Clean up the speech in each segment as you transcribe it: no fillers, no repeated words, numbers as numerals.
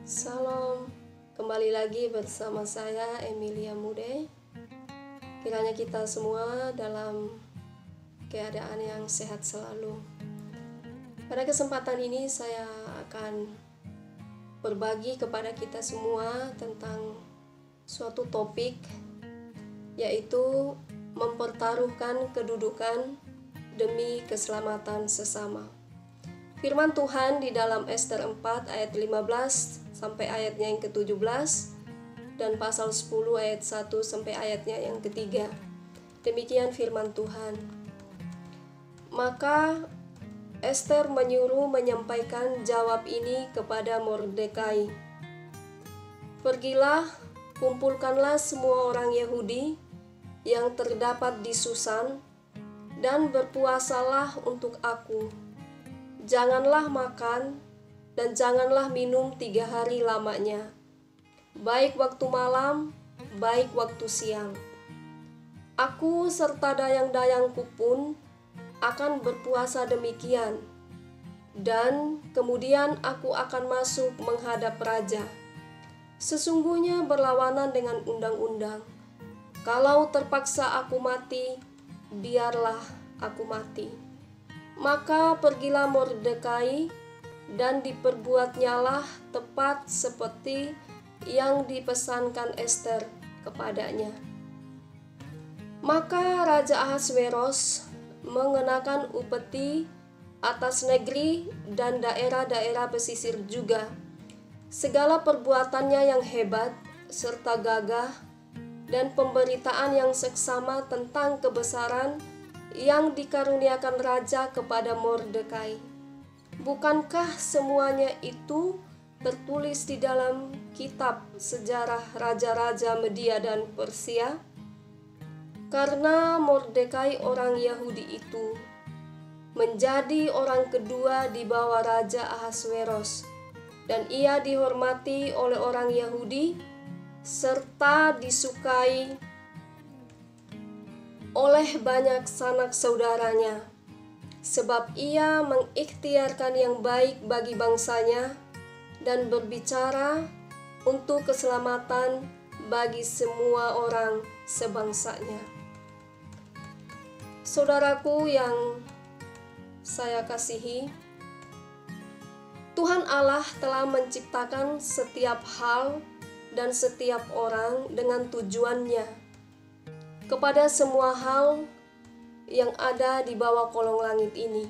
Salam, kembali lagi bersama saya Emilia Mude. Kiranya kita semua dalam keadaan yang sehat selalu. Pada kesempatan ini saya akan berbagi kepada kita semua tentang suatu topik, yaitu mempertaruhkan kedudukan demi keselamatan sesama. Firman Tuhan di dalam Ester 4 ayat 15 sampai ayatnya yang ke-17 dan pasal 10 ayat 1 sampai ayatnya yang ketiga. Demikian firman Tuhan. Maka Ester menyuruh menyampaikan jawab ini kepada Mordekai. Pergilah, kumpulkanlah semua orang Yahudi yang terdapat di Susan dan berpuasalah untuk aku. Janganlah makan dan janganlah minum 3 hari lamanya, baik waktu malam, baik waktu siang. Aku serta dayang-dayangku pun akan berpuasa demikian, dan kemudian aku akan masuk menghadap raja. Sesungguhnya berlawanan dengan undang-undang. Kalau terpaksa aku mati, biarlah aku mati. Maka pergilah Mordekai dan diperbuatnyalah tepat seperti yang dipesankan Ester kepadanya. Maka Raja Ahasweros mengenakan upeti atas negeri dan daerah-daerah pesisir juga. Segala perbuatannya yang hebat serta gagah dan pemberitaan yang seksama tentang kebesaran yang dikaruniakan raja kepada Mordekai. Bukankah semuanya itu tertulis di dalam kitab sejarah raja-raja Media dan Persia? Karena Mordekai orang Yahudi itu menjadi orang kedua di bawah Raja Ahasweros, dan ia dihormati oleh orang Yahudi serta disukai oleh banyak sanak saudaranya, sebab ia mengikhtiarkan yang baik bagi bangsanya dan berbicara untuk keselamatan bagi semua orang sebangsanya. Saudaraku yang saya kasihi, Tuhan Allah telah menciptakan setiap hal dan setiap orang dengan tujuannya kepada semua hal yang ada di bawah kolong langit ini.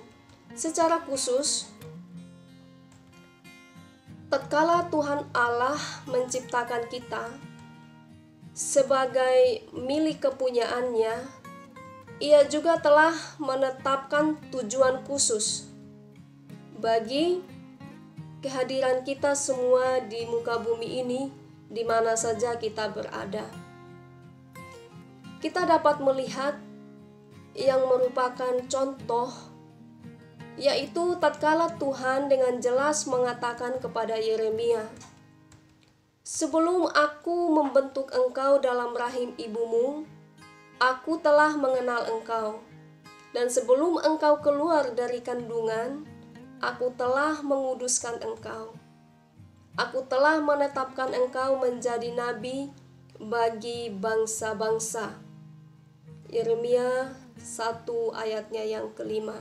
Secara khusus, tatkala Tuhan Allah menciptakan kita sebagai milik kepunyaannya, Ia juga telah menetapkan tujuan khusus bagi kehadiran kita semua di muka bumi ini, di mana saja kita berada. Kita dapat melihat yang merupakan contoh, yaitu tatkala Tuhan dengan jelas mengatakan kepada Yeremia, "Sebelum aku membentuk engkau dalam rahim ibumu, aku telah mengenal engkau, dan sebelum engkau keluar dari kandungan, aku telah menguduskan engkau. Aku telah menetapkan engkau menjadi nabi bagi bangsa-bangsa." Yeremia 1 ayatnya yang kelima.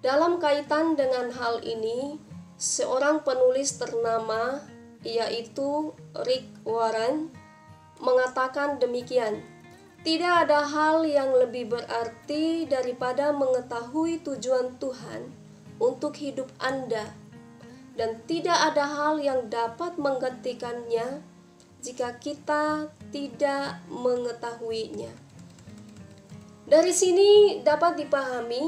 Dalam kaitan dengan hal ini, seorang penulis ternama, yaitu Rick Warren, mengatakan demikian: "Tidak ada hal yang lebih berarti daripada mengetahui tujuan Tuhan untuk hidup Anda, dan tidak ada hal yang dapat menggantikannya jika kita tidak mengetahuinya." Dari sini dapat dipahami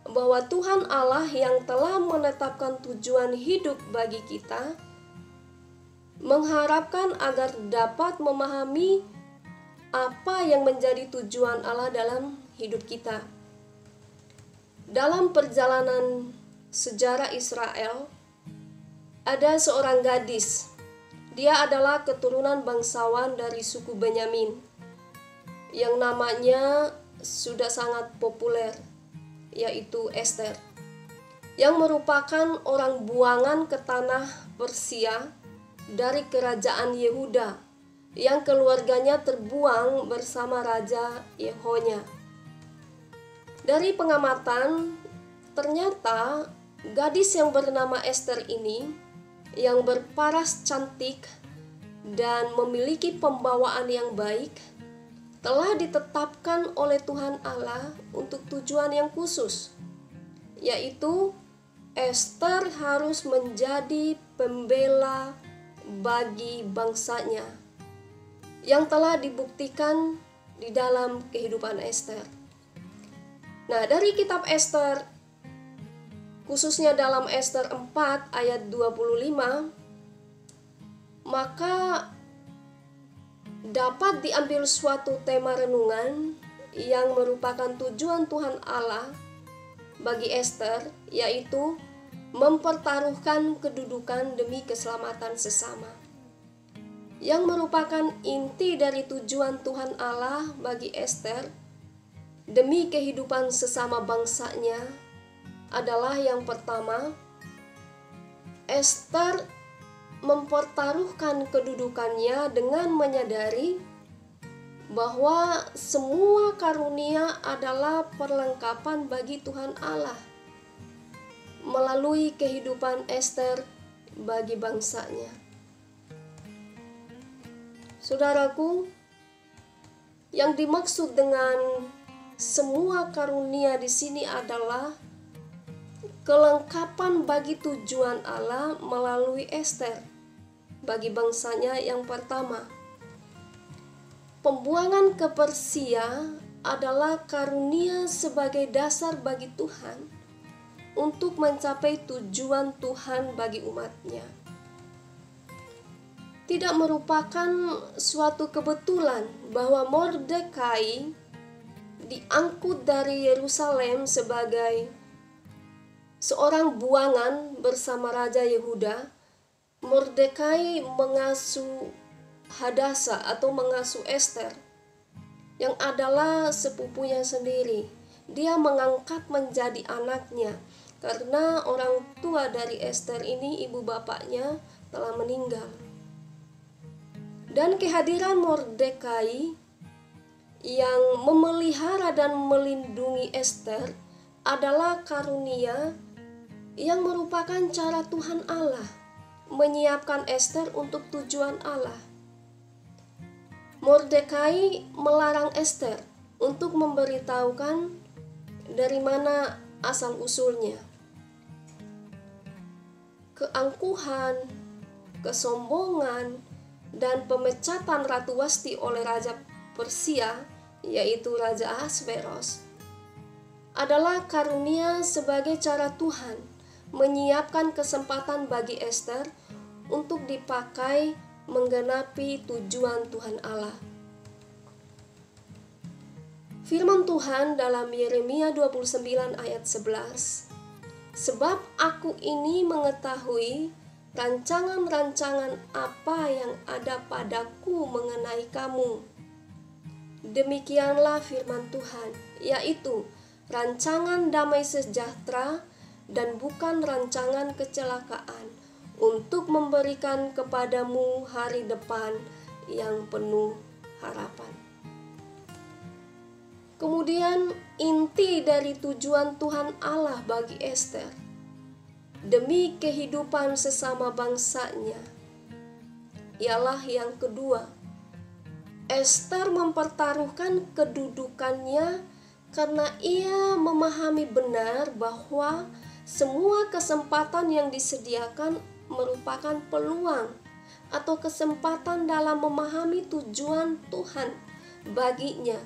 bahwa Tuhan Allah yang telah menetapkan tujuan hidup bagi kita mengharapkan agar dapat memahami apa yang menjadi tujuan Allah dalam hidup kita. Dalam perjalanan sejarah Israel, ada seorang gadis. Dia adalah keturunan bangsawan dari suku Benyamin, yang namanya sudah sangat populer, yaitu Ester, yang merupakan orang buangan ke tanah Persia dari kerajaan Yehuda yang keluarganya terbuang bersama Raja Yehonya. Dari pengamatan, ternyata gadis yang bernama Ester ini yang berparas cantik dan memiliki pembawaan yang baik telah ditetapkan oleh Tuhan Allah untuk tujuan yang khusus, yaitu Ester harus menjadi pembela bagi bangsanya, yang telah dibuktikan di dalam kehidupan Ester. Nah, dari kitab Ester, khususnya dalam Ester 4 ayat 25, maka dapat diambil suatu tema renungan yang merupakan tujuan Tuhan Allah bagi Ester, yaitu mempertaruhkan kedudukan demi keselamatan sesama. Yang merupakan inti dari tujuan Tuhan Allah bagi Ester demi kehidupan sesama bangsanya adalah yang pertama, Ester mempertaruhkan kedudukannya dengan menyadari bahwa semua karunia adalah perlengkapan bagi Tuhan Allah melalui kehidupan Ester bagi bangsanya. Saudaraku, yang dimaksud dengan semua karunia di sini adalah kelengkapan bagi tujuan Allah melalui Ester bagi bangsanya. Yang pertama, pembuangan ke Persia adalah karunia sebagai dasar bagi Tuhan untuk mencapai tujuan Tuhan bagi umatnya. Tidak merupakan suatu kebetulan bahwa Mordekai diangkut dari Yerusalem sebagai seorang buangan bersama Raja Yehuda. Mordekai mengasuh Hadasa atau mengasuh Ester yang adalah sepupunya sendiri. Dia mengangkat menjadi anaknya karena orang tua dari Ester ini, ibu bapaknya, telah meninggal. Dan kehadiran Mordekai yang memelihara dan melindungi Ester adalah karunia yang merupakan cara Tuhan Allah menyiapkan Ester untuk tujuan Allah. Mordekai melarang Ester untuk memberitahukan dari mana asal-usulnya. Keangkuhan, kesombongan, dan pemecatan Ratu Wasti oleh Raja Persia, yaitu Raja Ahasveros, adalah karunia sebagai cara Tuhan menyiapkan kesempatan bagi Ester untuk dipakai menggenapi tujuan Tuhan Allah. Firman Tuhan dalam Yeremia 29 ayat 11, "Sebab aku ini mengetahui rancangan-rancangan apa yang ada padaku mengenai kamu. Demikianlah firman Tuhan, yaitu rancangan damai sejahtera dan bukan rancangan kecelakaan, untuk memberikan kepadamu hari depan yang penuh harapan." Kemudian inti dari tujuan Tuhan Allah bagi Ester demi kehidupan sesama bangsanya ialah yang kedua. Ester mempertaruhkan kedudukannya karena ia memahami benar bahwa semua kesempatan yang disediakan merupakan peluang atau kesempatan dalam memahami tujuan Tuhan baginya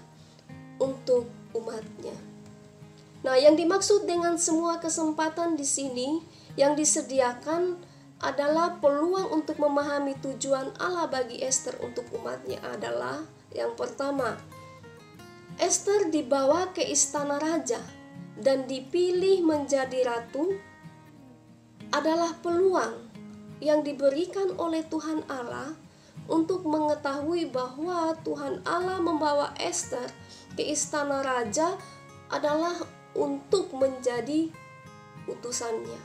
untuk umatnya. Nah, yang dimaksud dengan semua kesempatan di sini yang disediakan adalah peluang untuk memahami tujuan Allah bagi Ester untuk umatnya adalah yang pertama, Ester dibawa ke istana raja dan dipilih menjadi ratu adalah peluang yang diberikan oleh Tuhan Allah untuk mengetahui bahwa Tuhan Allah membawa Ester ke istana raja adalah untuk menjadi utusannya.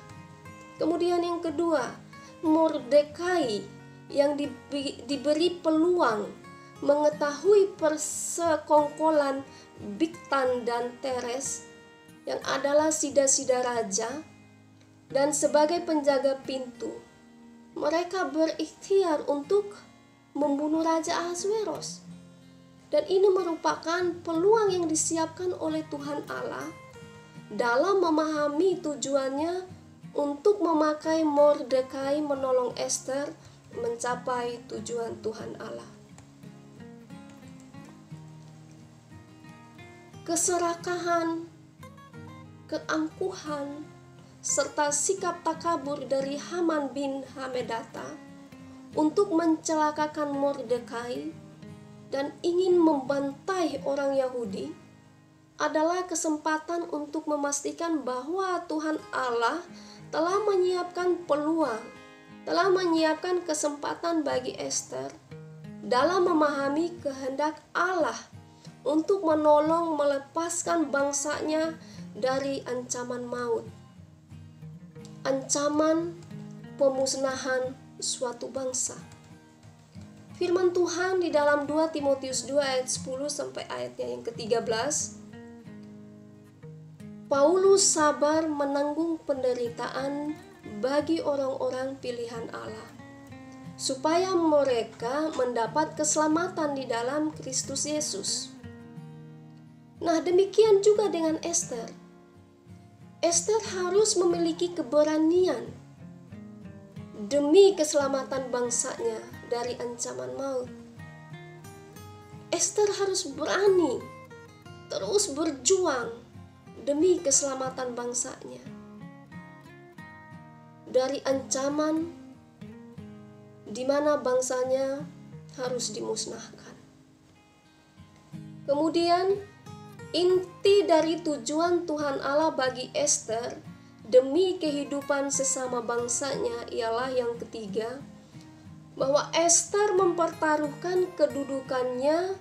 Kemudian yang kedua, Mordekai yang diberi peluang mengetahui persekongkolan Bigtan dan Teres yang adalah sida-sida raja, dan sebagai penjaga pintu, mereka berikhtiar untuk membunuh Raja Ahasveros. Dan ini merupakan peluang yang disiapkan oleh Tuhan Allah dalam memahami tujuannya untuk memakai Mordekai menolong Ester mencapai tujuan Tuhan Allah. Keserakahan, keangkuhan, serta sikap takabur dari Haman bin Hamedata untuk mencelakakan Mordekai dan ingin membantai orang Yahudi adalah kesempatan untuk memastikan bahwa Tuhan Allah telah menyiapkan peluang, telah menyiapkan kesempatan bagi Ester dalam memahami kehendak Allah untuk menolong melepaskan bangsanya dari ancaman maut, ancaman pemusnahan suatu bangsa. Firman Tuhan di dalam 2 Timotius 2 ayat 10 sampai ayatnya yang ke-13. Paulus sabar menanggung penderitaan bagi orang-orang pilihan Allah, supaya mereka mendapat keselamatan di dalam Kristus Yesus. Nah, demikian juga dengan Ester. Ester harus memiliki keberanian demi keselamatan bangsanya dari ancaman maut. Ester harus berani terus berjuang demi keselamatan bangsanya dari ancaman di mana bangsanya harus dimusnahkan. Kemudian inti dari tujuan Tuhan Allah bagi Ester demi kehidupan sesama bangsanya ialah yang ketiga, bahwa Ester mempertaruhkan kedudukannya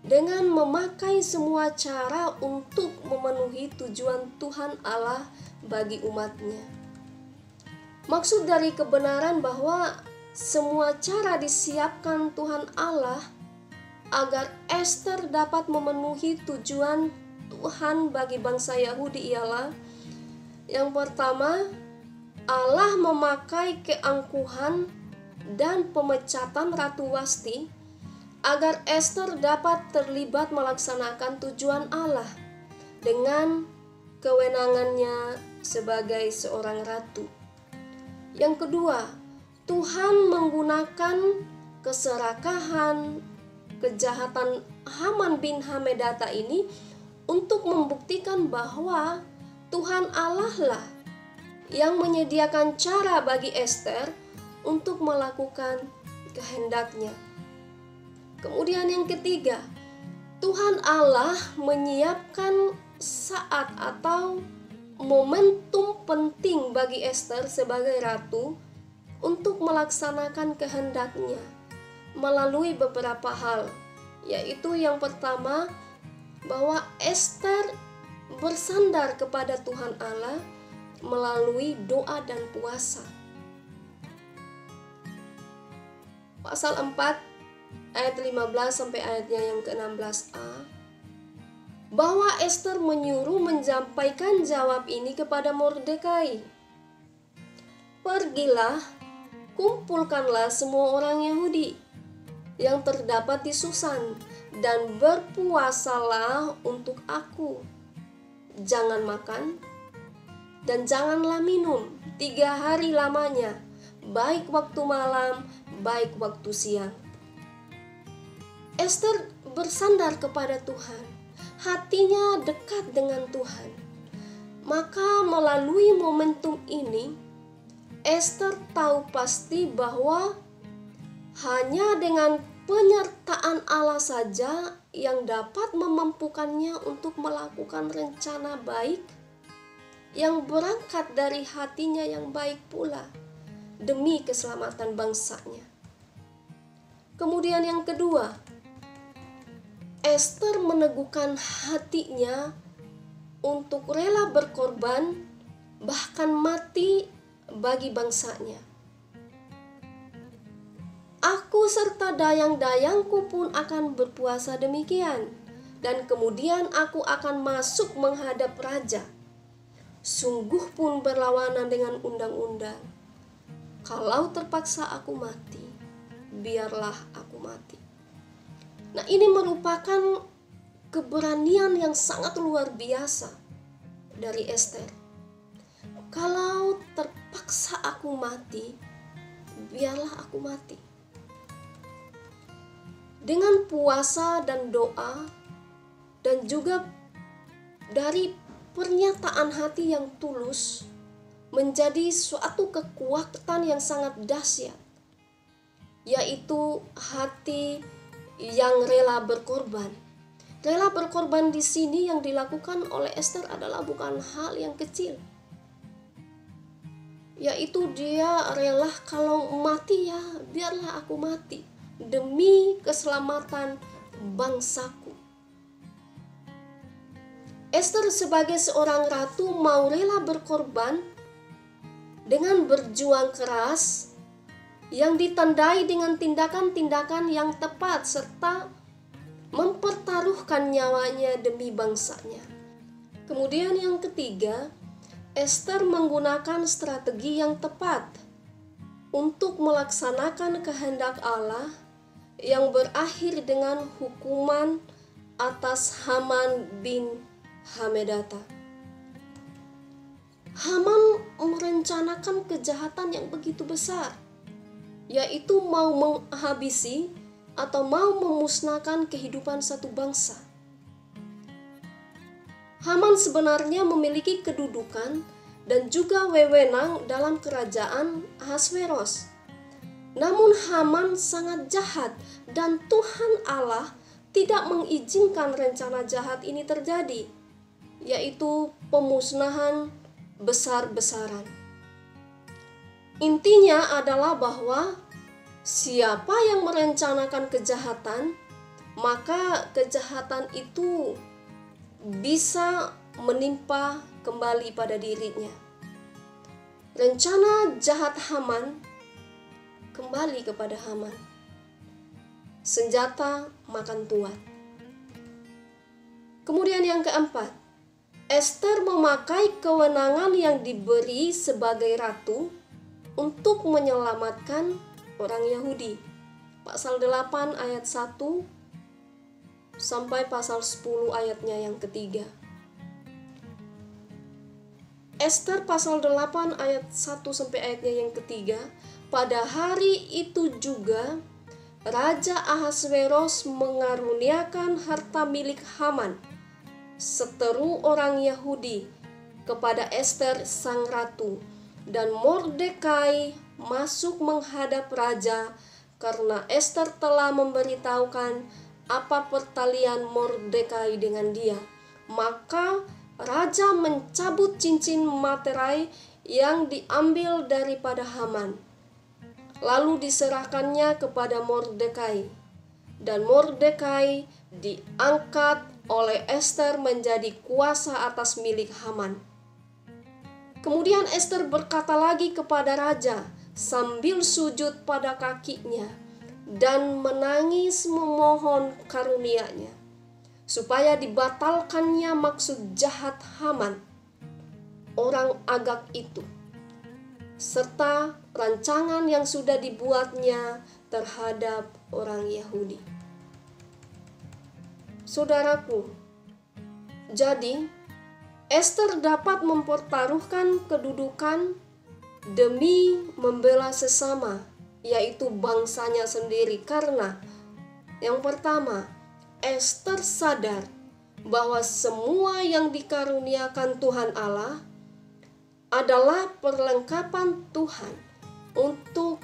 dengan memakai semua cara untuk memenuhi tujuan Tuhan Allah bagi umatnya. Maksud dari kebenaran bahwa semua cara disiapkan Tuhan Allah agar Ester dapat memenuhi tujuan Tuhan bagi bangsa Yahudi ialah, yang pertama, Allah memakai keangkuhan dan pemecatan Ratu Wasti agar Ester dapat terlibat melaksanakan tujuan Allah dengan kewenangannya sebagai seorang ratu. Yang kedua, Tuhan menggunakan keserakahan, kejahatan Haman bin Hamedata ini untuk membuktikan bahwa Tuhan Allah lah yang menyediakan cara bagi Ester untuk melakukan kehendaknya. Kemudian yang ketiga, Tuhan Allah menyiapkan saat atau momentum penting bagi Ester sebagai ratu untuk melaksanakan kehendaknya melalui beberapa hal, yaitu yang pertama, bahwa Ester bersandar kepada Tuhan Allah melalui doa dan puasa. Pasal 4 ayat 15 sampai ayatnya yang ke-16a, bahwa Ester menyuruh menyampaikan jawab ini kepada Mordekai. Pergilah, kumpulkanlah semua orang Yahudi yang terdapat di Susan dan berpuasalah untuk aku. Jangan makan dan janganlah minum 3 hari lamanya, baik waktu malam, baik waktu siang. Ester bersandar kepada Tuhan, hatinya dekat dengan Tuhan. Maka melalui momentum ini, Ester tahu pasti bahwa hanya dengan penyertaan Allah saja yang dapat memampukannya untuk melakukan rencana baik yang berangkat dari hatinya yang baik pula demi keselamatan bangsanya. Kemudian yang kedua, Ester meneguhkan hatinya untuk rela berkorban bahkan mati bagi bangsanya. Aku serta dayang-dayangku pun akan berpuasa demikian, dan kemudian aku akan masuk menghadap raja. Sungguh pun berlawanan dengan undang-undang. Kalau terpaksa aku mati, biarlah aku mati. Nah, ini merupakan keberanian yang sangat luar biasa dari Ester. Kalau terpaksa aku mati, biarlah aku mati. Dengan puasa dan doa, dan juga dari pernyataan hati yang tulus, menjadi suatu kekuatan yang sangat dahsyat, yaitu hati yang rela berkorban. Rela berkorban di sini yang dilakukan oleh Ester adalah bukan hal yang kecil, yaitu dia rela kalau mati ya biarlah aku mati demi keselamatan bangsaku. Ester sebagai seorang ratu mau rela berkorban dengan berjuang keras yang ditandai dengan tindakan-tindakan yang tepat serta mempertaruhkan nyawanya demi bangsanya. Kemudian yang ketiga, Ester menggunakan strategi yang tepat untuk melaksanakan kehendak Allah yang berakhir dengan hukuman atas Haman bin Hamedata. Haman merencanakan kejahatan yang begitu besar, yaitu mau menghabisi atau mau memusnahkan kehidupan satu bangsa. Haman sebenarnya memiliki kedudukan dan juga wewenang dalam kerajaan Ahasveros. Namun Haman sangat jahat dan Tuhan Allah tidak mengizinkan rencana jahat ini terjadi, yaitu pemusnahan besar-besaran. Intinya adalah bahwa siapa yang merencanakan kejahatan, maka kejahatan itu bisa menimpa kembali pada dirinya. Rencana jahat Haman kembali kepada Haman. Senjata makan tuan. Kemudian yang keempat, Ester memakai kewenangan yang diberi sebagai ratu untuk menyelamatkan orang Yahudi. Pasal 8 ayat 1 sampai pasal 10 ayatnya yang ketiga. Ester pasal 8 ayat 1 sampai ayatnya yang ketiga. Pada hari itu juga Raja Ahasveros mengaruniakan harta milik Haman, seteru orang Yahudi, kepada Ester sang ratu, dan Mordekai masuk menghadap raja karena Ester telah memberitahukan apa pertalian Mordekai dengan dia. Maka raja mencabut cincin materai yang diambil daripada Haman, lalu diserahkannya kepada Mordekai, dan Mordekai diangkat oleh Ester menjadi kuasa atas milik Haman. Kemudian Ester berkata lagi kepada raja sambil sujud pada kakinya dan menangis memohon karunia-Nya, supaya dibatalkannya maksud jahat Haman, orang Agag itu, serta rancangan yang sudah dibuatnya terhadap orang Yahudi. Saudaraku, jadi Ester dapat mempertaruhkan kedudukan demi membela sesama, yaitu bangsanya sendiri, karena yang pertama, Ester sadar bahwa semua yang dikaruniakan Tuhan Allah adalah perlengkapan Tuhan untuk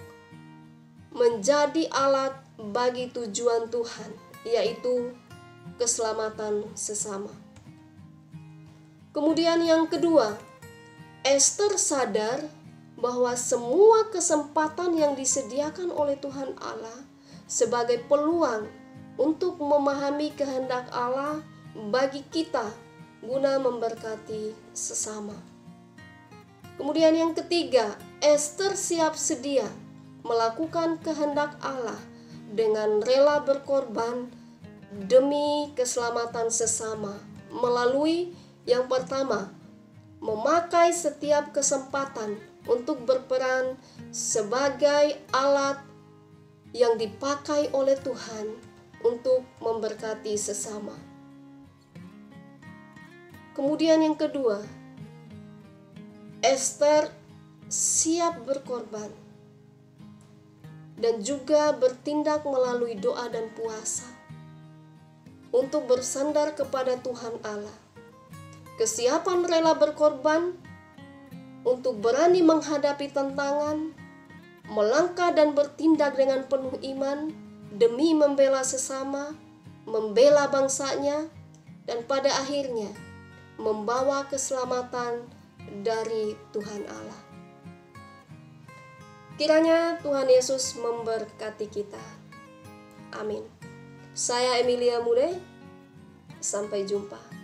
menjadi alat bagi tujuan Tuhan, yaitu keselamatan sesama. Kemudian yang kedua, Ester sadar bahwa semua kesempatan yang disediakan oleh Tuhan Allah sebagai peluang untuk memahami kehendak Allah bagi kita guna memberkati sesama. Kemudian yang ketiga, Ester siap sedia melakukan kehendak Allah dengan rela berkorban demi keselamatan sesama melalui yang pertama, memakai setiap kesempatan untuk berperan sebagai alat yang dipakai oleh Tuhan untuk memberkati sesama. Kemudian yang kedua, Ester siap berkorban dan juga bertindak melalui doa dan puasa untuk bersandar kepada Tuhan Allah. Kesiapan rela berkorban untuk berani menghadapi tantangan, melangkah dan bertindak dengan penuh iman demi membela sesama, membela bangsanya, dan pada akhirnya membawa keselamatan dari Tuhan Allah. Kiranya Tuhan Yesus memberkati kita. Amin. Saya Emilia Mude. Sampai jumpa.